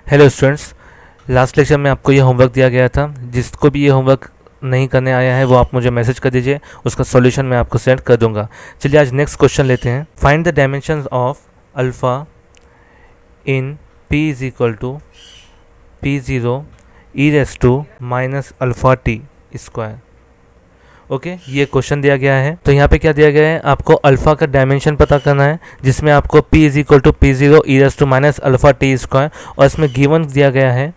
Hello students, last lecture में आपको ये होमवर्क दिया गया था। जिसको भी ये होमवर्क नहीं करने आया है वो आप मुझे मैसेज कर दीजिए, उसका सॉल्यूशन मैं आपको सेंड कर दूंगा। चलिए आज नेक्स्ट क्वेश्चन लेते हैं। Find the dimensions of alpha in p is equal to p0 e raise to minus alpha t square. Okay, ये क्वेश्चन दिया गया है। तो यहाँ पे क्या दिया गया है, आपको अल्फ़ा का डायमेंशन पता करना है, जिसमें आपको p is equal to p0 e raise to minus alpha t square, और इसमें गिवन दिया गया है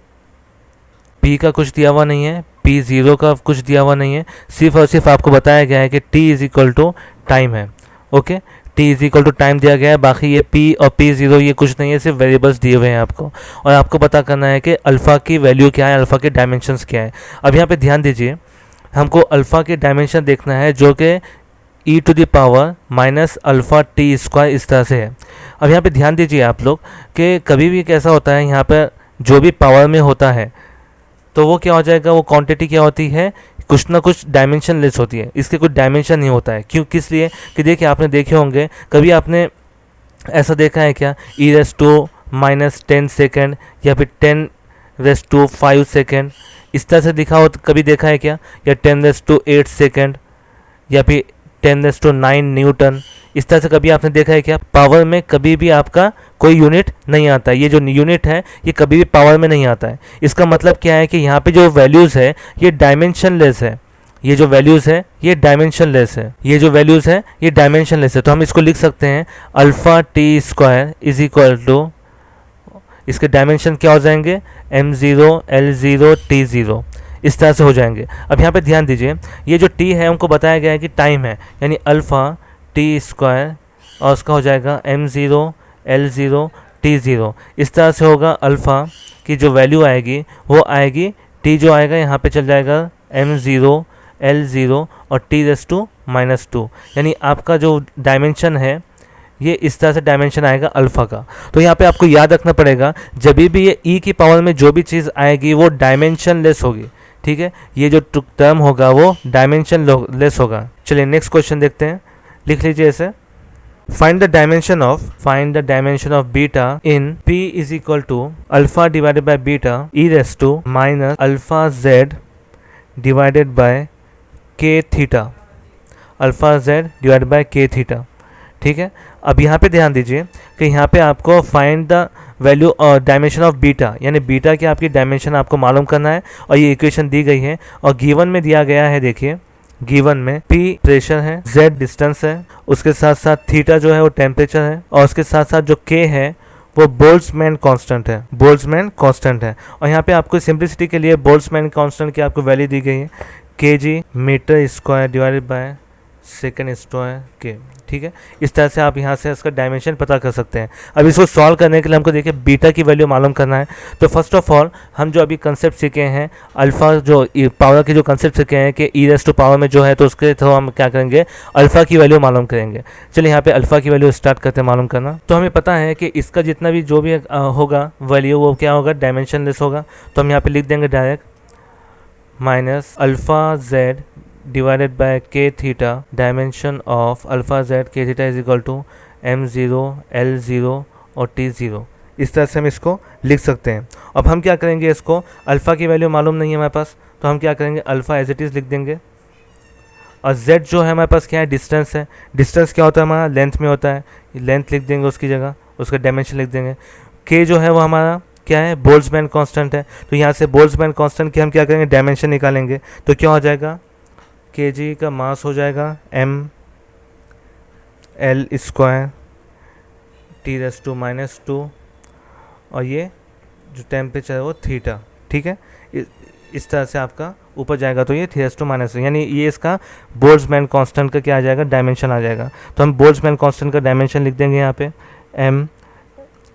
p का कुछ दिया हुआ नहीं है, p0 का कुछ दिया हुआ नहीं है, सिर्फ और सिर्फ आपको बताया गया है कि t is equal to time है। Okay, t is equal to time दिया गया है, बाकी ये p और p0 ये कुछ नहीं है, सिर्फ वेरिएबल्स दिए हुए हैं आपको, और आपको पता करना है कि अल्फ़ा की वैल्यू क्या है, अल्फ़ा के डायमेंशंस क्या है। अब यहाँ पे ध्यान दीजिए, हमको अल्फ़ा के डायमेंशन देखना है जो कि e to the power minus alpha t square इस तरह से है। अब यहाँ पे ध्यान दीजिए आप लोग कि कभी भी कैसा होता है, यहाँ पर जो भी पावर में होता है तो वो क्या हो जाएगा, वो क्वांटिटी क्या होती है, कुछ ना कुछ डायमेंशन लेस होती है, इसके कुछ डायमेंशन नहीं होता है। क्यों, किस लिए कि देखिए आपने देखे होंगे, कभी आपने ऐसा देखा है क्या, ई रेस टू माइनस 10 सेकेंड या फिर 10 रेस टू 5 सेकेंड इस तरह से दिखा हो, कभी देखा है क्या, या 10 रेस टू 8 सेकेंड या फिर 10 रेस टू 9 न्यूटन, इस तरह से कभी आपने देखा है क्या। पावर में कभी भी आपका कोई यूनिट नहीं आता है, ये जो यूनिट है ये कभी भी पावर में नहीं आता है। इसका मतलब क्या है कि यहाँ पे जो वैल्यूज़ है ये डायमेंशन लेस है, ये जो वैल्यूज़ है ये डायमेंशन लेस है, ये जो वैल्यूज़ है ये डायमेंशन लेस है। तो हम इसको लिख सकते हैं alpha t square is equal to, इसके डायमेंशन क्या हो जाएंगे, m0 l0 t0 इस तरह से हो जाएंगे। अब यहाँ पे ध्यान दीजिए, ये जो t है हमको बताया गया है कि टाइम है, यानी अल्फ़ा टी स्क्वायर और उसका हो जाएगा m0 l0 t0 इस तरह से होगा। अल्फ़ा की जो वैल्यू आएगी वो आएगी, t जो आएगा यहाँ पे चल जाएगा m0 l0 और t रेस टू माइनस 2, यानी आपका जो डायमेंशन है ये इस तरह से डायमेंशन आएगा अल्फ़ा का। तो यहाँ पे आपको याद रखना पड़ेगा, जब भी ये e की पावर में जो भी चीज़ आएगी वो डायमेंशन लेस होगी, ठीक है, ये जो टर्म होगा वो डायमेंशन लेस होगा। चलिए नेक्स्ट क्वेश्चन देखते हैं, लिख लीजिए ऐसे, find the dimension of beta in p is equal to alpha divided by beta e raise to minus alpha z divided by k theta, alpha z divided by k theta, ठीक है। अब यहाँ पे ध्यान दीजिए कि यहाँ पे आपको फाइंड द वैल्यू और डायमेंशन ऑफ बीटा, यानी बीटा की आपकी डायमेंशन आपको मालूम करना है, और ये इक्वेशन दी गई है और गिवन में दिया गया है। देखिए गिवन में p प्रेशर है, z डिस्टेंस है, उसके साथ साथ थीटा जो है वो टेम्परेचर है, और उसके साथ साथ जो k है वो बोल्ट्जमैन कांस्टेंट है, बोल्ट्जमैन कांस्टेंट है। और यहाँ पे आपको सिंप्लिसिटी के लिए बोल्ट्जमैन कांस्टेंट की आपको वैल्यू दी गई है kg metre square divided by second square के, ठीक है। इस तरह से आप यहाँ से इसका डायमेंशन पता कर सकते हैं। अब इसको सॉल्व करने के लिए हमको देखिए बीटा की वैल्यू मालूम करना है। तो फर्स्ट ऑफ ऑल हम जो अभी कंसेप्ट सीखे हैं, अल्फ़ा जो पावर की जो कंसेप्ट सीखे हैं कि ई रेस टू पावर में जो है, तो उसके थ्रू हम क्या करेंगे, अल्फ़ा की वैल्यू मालूम करेंगे। चलिए यहाँ पे अल्फ़ा की वैल्यू स्टार्ट करते हैं मालूम करना। तो हमें पता है कि इसका जितना भी जो भी होगा वैल्यू वो क्या होगा, डायमेंशन लेस होगा। तो हम यहाँ पर लिख देंगे direct minus alpha z divided by k theta, dimension of alpha z k theta is equal to m0 l0 और t0, इस तरह से हम इसको लिख सकते हैं। अब हम क्या करेंगे, इसको अल्फ़ा की वैल्यू मालूम नहीं है हमारे पास, तो हम क्या करेंगे, अल्फ़ा एज इट इज़ लिख देंगे, और z जो है हमारे पास क्या है, डिस्टेंस है। डिस्टेंस क्या होता है हमारा, लेंथ में होता है, लेंथ लिख देंगे उसकी जगह, उसका डायमेंशन लिख देंगे। k जो है वो हमारा क्या है, बोल्ट्जमैन कांस्टेंट है, तो यहाँ से बोल्ट्जमैन कांस्टेंट की हम क्या करेंगे, डायमेंशन निकालेंगे। तो क्या हो जाएगा, kg का मास हो जाएगा m l square t raise to minus 2, और ये जो टेम्परेचर है वो थीटा, ठीक है। इस तरह से आपका ऊपर जाएगा तो ये थी रेस टू माइनस, यानी ये इसका बोल्ट्जमैन कांस्टेंट का क्या आ जाएगा, डायमेंशन आ जाएगा। तो हम बोल्ट्जमैन कांस्टेंट का डायमेंशन लिख देंगे यहाँ पे m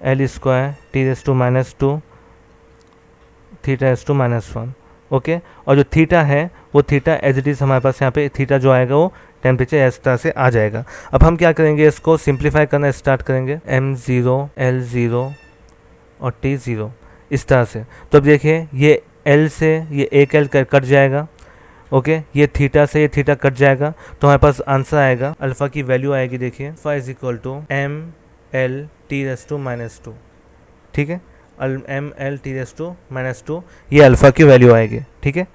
l square t raise to minus 2 theta raise to minus 1, okay. और जो थीटा है वो थीटा एज इट इज़ हमारे पास यहाँ पे थीटा जो आएगा वो टेम्परेचर इस तरह से आ जाएगा। अब हम क्या करेंगे, इसको सिंप्लीफाई करना स्टार्ट करेंगे, m0 l0 और t0 इस तरह से। तो अब देखिए ये l से ये एक l कट जाएगा, ओके, ये थीटा से ये थीटा कट जाएगा, तो हमारे पास आंसर आएगा, अल्फ़ा की वैल्यू आएगी, देखिए alpha is equal to m l t raise to minus 2, ठीक है। M L T raise to minus two, ये अल्फ़ा की वैल्यू आएगी। ठीक है,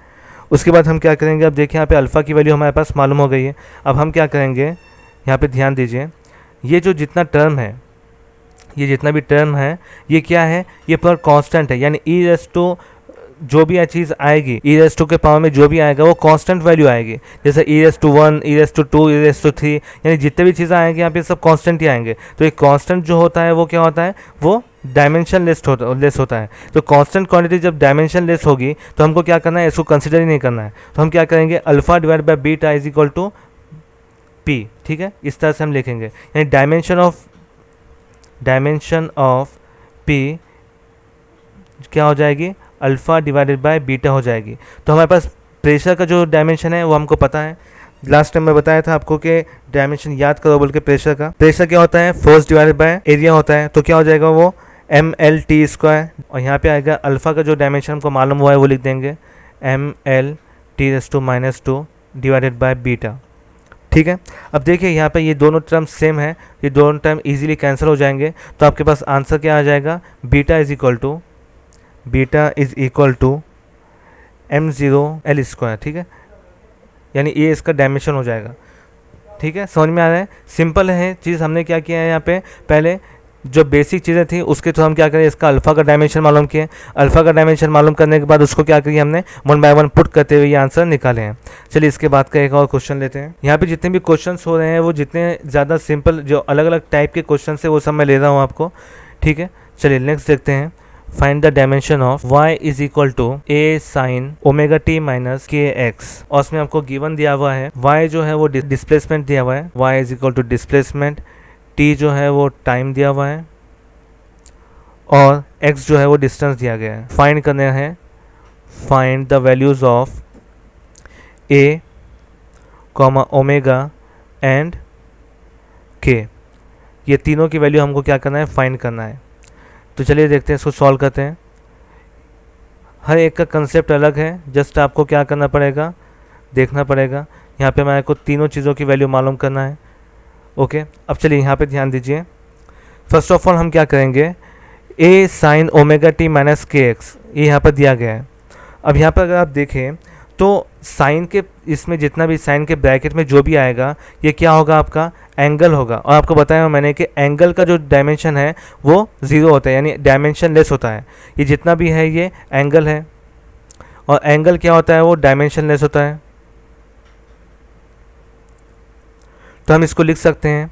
उसके बाद हम क्या करेंगे, अब देखिए यहाँ पे अल्फ़ा की वैल्यू हमारे पास मालूम हो गई है। अब हम क्या करेंगे, यहाँ पे ध्यान दीजिए, ये जो जितना टर्म है, ये जितना भी टर्म है, ये क्या है, ये पर कांस्टेंट है, यानी ई रेस टू जो भी चीज़ आएगी, ई रेस टू के पावर में जो भी आएगा वो कांस्टेंट वैल्यू आएगी। जैसे e raise to 1, e raise to 2, e raise to 3, यानी जितने भी चीज़ें आएंगी यहाँ पे सब कांस्टेंट ही आएंगे। तो एक कांस्टेंट जो होता है वो क्या होता है, वो डायमेंशन लेस होता है। तो कांस्टेंट क्वांटिटी जब डायमेंशन लेस होगी तो हमको क्या करना है, इसको कंसिडर ही नहीं करना है। तो हम क्या करेंगे, alpha divide by beta is equal to P. ठीक है, इस तरह से हम लिखेंगे, यानी डायमेंशन ऑफ पी क्या हो जाएगी, अल्फ़ा डिवाइडेड बाय बीटा हो जाएगी। तो हमारे पास प्रेशर का जो डायमेंशन है वो हमको पता है, लास्ट टाइम मैं बताया था आपको कि डायमेंशन याद करो बोल के प्रेशर का। प्रेशर क्या होता है, फोर्स डिवाइडेड बाय एरिया होता है। तो क्या हो जाएगा वो एम एल टी स्क्वायर, और यहाँ पे आएगा अल्फ़ा का जो डायमेंशन हमको मालूम हुआ है वो लिख देंगे M L T raise to minus two divided by beta. ठीक है, अब देखिए यहाँ पे ये दोनों टर्म सेम है, ये दोनों टर्म इजीली कैंसिल हो जाएंगे। तो आपके पास आंसर क्या आ जाएगा, beta is equal to M zero L square. ठीक है, यानी ये इसका डायमेंशन हो जाएगा। ठीक है, समझ में आ रहा है, सिंपल है चीज़। हमने क्या किया है यहाँ पे, पहले जो बेसिक चीज़ें थी उसके थ्रू हम क्या करें, इसका अल्फ़ा का डायमेंशन मालूम किए। अल्फ़ा का डायमेंशन मालूम करने के बाद उसको क्या करिए, हमने 1 बाय 1 पुट करते हुए ये आंसर निकाले हैं। चलिए इसके बाद का एक और क्वेश्चन लेते हैं। यहाँ पे जितने भी क्वेश्चंस हो रहे हैं वो जितने ज़्यादा सिंपल जो अलग अलग टाइप के क्वेश्चन है वो सब मैं ले रहा हूँ आपको। ठीक है, चलिए नेक्स्ट देखते हैं। Find the dimension of y is equal to a sine omega t minus के एक्स, और उसमें आपको गिवन दिया हुआ है y जो है वो डिस्प्लेसमेंट दिया हुआ है, y is equal to displacement, t जो है वो टाइम दिया हुआ है, और x जो है वो डिस्टेंस दिया गया है। फाइंड करना है, find the values of a comma omega and k, ये तीनों की वैल्यू हमको क्या करना है, फाइंड करना है। तो चलिए देखते हैं, इसको सॉल्व करते हैं। हर एक का कंसेप्ट अलग है, जस्ट आपको क्या करना पड़ेगा, देखना पड़ेगा। यहाँ पे हमारे को तीनों चीज़ों की वैल्यू मालूम करना है। ओके, अब चलिए यहाँ पे ध्यान दीजिए। फर्स्ट ऑफ ऑल हम क्या करेंगे, a sine omega t minus के एक्स, ये यहाँ पर दिया गया है। अब यहाँ पर अगर आप देखें तो साइन के इसमें जितना भी साइन के ब्रैकेट में जो भी आएगा ये क्या होगा, आपका एंगल होगा। और आपको बताया मैंने कि एंगल का जो डायमेंशन है वो 0 होता है, यानी डायमेंशन लेस होता है। ये जितना भी है ये एंगल है, और एंगल क्या होता है, वो डायमेंशन लेस होता है। तो हम इसको लिख सकते हैं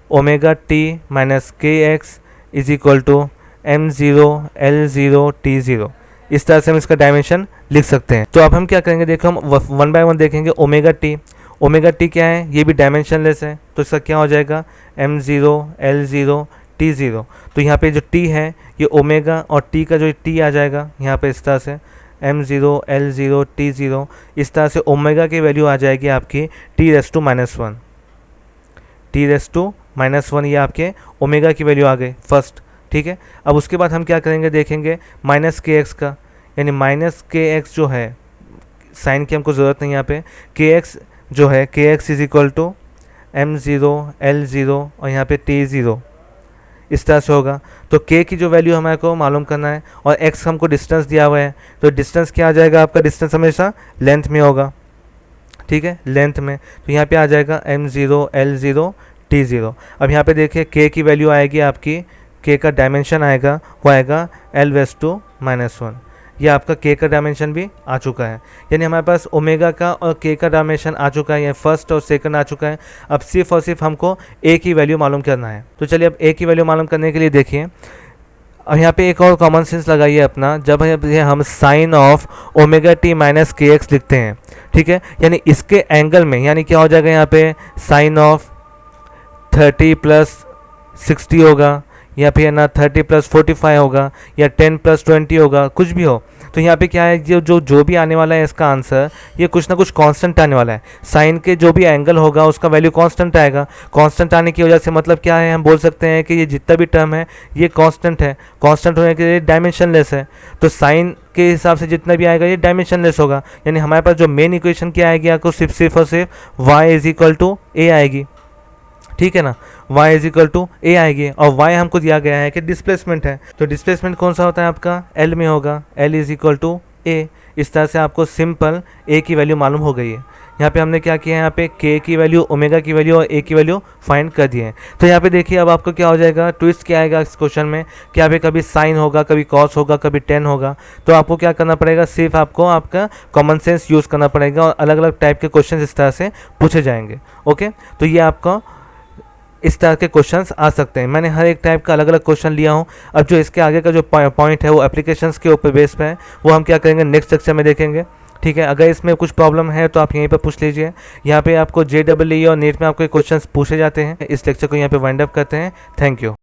ओमेगा टी माइनस के x is equal to M zero L zero T zero. इस तरह से हम इसका डायमेंशन लिख सकते हैं। तो अब हम क्या करेंगे, देखो हम 1 बाय 1 देखेंगे। ओमेगा टी क्या है, ये भी डायमेंशन लेस है, तो इसका क्या हो जाएगा, M zero L zero T zero. तो यहाँ पे जो टी है ये ओमेगा और टी का जो टी आ जाएगा यहाँ पे इस तरह से M zero L zero T zero. इस तरह से ओमेगा की वैल्यू आ जाएगी आपकी T raise to minus one, ये आपके ओमेगा की वैल्यू आ गई फर्स्ट। ठीक है, अब उसके बाद हम क्या करेंगे, देखेंगे माइनस के एक्स का, यानी माइनस के एक्स जो है, साइन की हमको ज़रूरत नहीं यहाँ पे, के एक्स जो है, K x is equal to M zero L zero और यहाँ पे टी ज़ीरो, इस तरह से होगा। तो के की जो वैल्यू हमारे को मालूम करना है, और एक्स हमको डिस्टेंस दिया हुआ है, तो डिस्टेंस क्या आ जाएगा, आपका डिस्टेंस हमेशा लेंथ में होगा। ठीक है, लेंथ में, तो यहाँ पे आ जाएगा M zero L zero T zero. अब यहाँ पे देखिए के की वैल्यू आएगी आपकी, के का डायमेंशन आएगा वो आएगा L raise to minus one. ये आपका के का डायमेंशन भी आ चुका है, यानी हमारे पास ओमेगा का और के का डायमेंशन आ चुका है, ये फर्स्ट और सेकंड आ चुका है। अब सिर्फ और सिर्फ हमको ए की वैल्यू मालूम करना है। तो चलिए अब ए की वैल्यू मालूम करने के लिए देखिए, अब यहाँ पे एक और कॉमन सेंस लगाइए अपना, जब हम sine of omega t minus के एक्स लिखते हैं, ठीक है, यानी इसके एंगल में, यानी क्या हो जाएगा यहाँ पे साइन ऑफ 30 प्लस 60 होगा, या फिर ना 30 प्लस 45 होगा, या 10 प्लस 20 होगा, कुछ भी हो। तो यहाँ पे क्या है, जो भी आने वाला है इसका आंसर, ये कुछ ना कुछ कांस्टेंट आने वाला है। साइन के जो भी एंगल होगा उसका वैल्यू कांस्टेंट आएगा। कांस्टेंट आने की वजह से मतलब क्या है, हम बोल सकते हैं कि ये जितना भी टर्म है ये कांस्टेंट है। कांस्टेंट होने के लिए डायमेंशन लेस है, तो साइन के हिसाब से जितना भी आएगा ये डायमेंशन लेस होगा। यानी हमारे पास जो मेन इक्वेशन क्या आएगी, आपको सिर्फ और सिर्फ y इज इक्वल टू ए आएगी। ठीक है ना, y इज इक्वल टू ए आएगी, और y हमको दिया गया है कि डिस्प्लेसमेंट है, तो डिस्प्लेसमेंट कौन सा होता है आपका, l में होगा, l इज इक्वल टू ए। इस तरह से आपको सिंपल a की वैल्यू मालूम हो गई है। यहाँ पे हमने क्या किया है, यहाँ पे k की वैल्यू, ओमेगा की वैल्यू और a की वैल्यू फाइंड कर दिए हैं। तो यहाँ पे देखिए अब आपको क्या हो जाएगा, ट्विस्ट क्या आएगा इस क्वेश्चन में कि यहाँ पे कभी साइन होगा, कभी कॉस होगा, कभी टेन होगा। तो आपको क्या करना पड़ेगा, सिर्फ आपको आपका कॉमन सेंस यूज़ करना पड़ेगा और अलग अलग टाइप के क्वेश्चन इस तरह से पूछे जाएंगे। ओके, तो ये आपका इस तरह के क्वेश्चंस आ सकते हैं। मैंने हर एक टाइप का अलग अलग क्वेश्चन लिया हूँ। अब जो इसके आगे का जो पॉइंट है वो एप्लीकेशंस के ऊपर बेस पे है, वो हम क्या करेंगे नेक्स्ट लेक्चर में देखेंगे। ठीक है, अगर इसमें कुछ प्रॉब्लम है तो आप यहीं पर पूछ लीजिए। यहाँ पे आपको JEE और नीट में आपको क्वेश्चंस पूछे जाते हैं। इस लेक्चर को यहाँ पे वाइंड अप करते हैं। Thank you.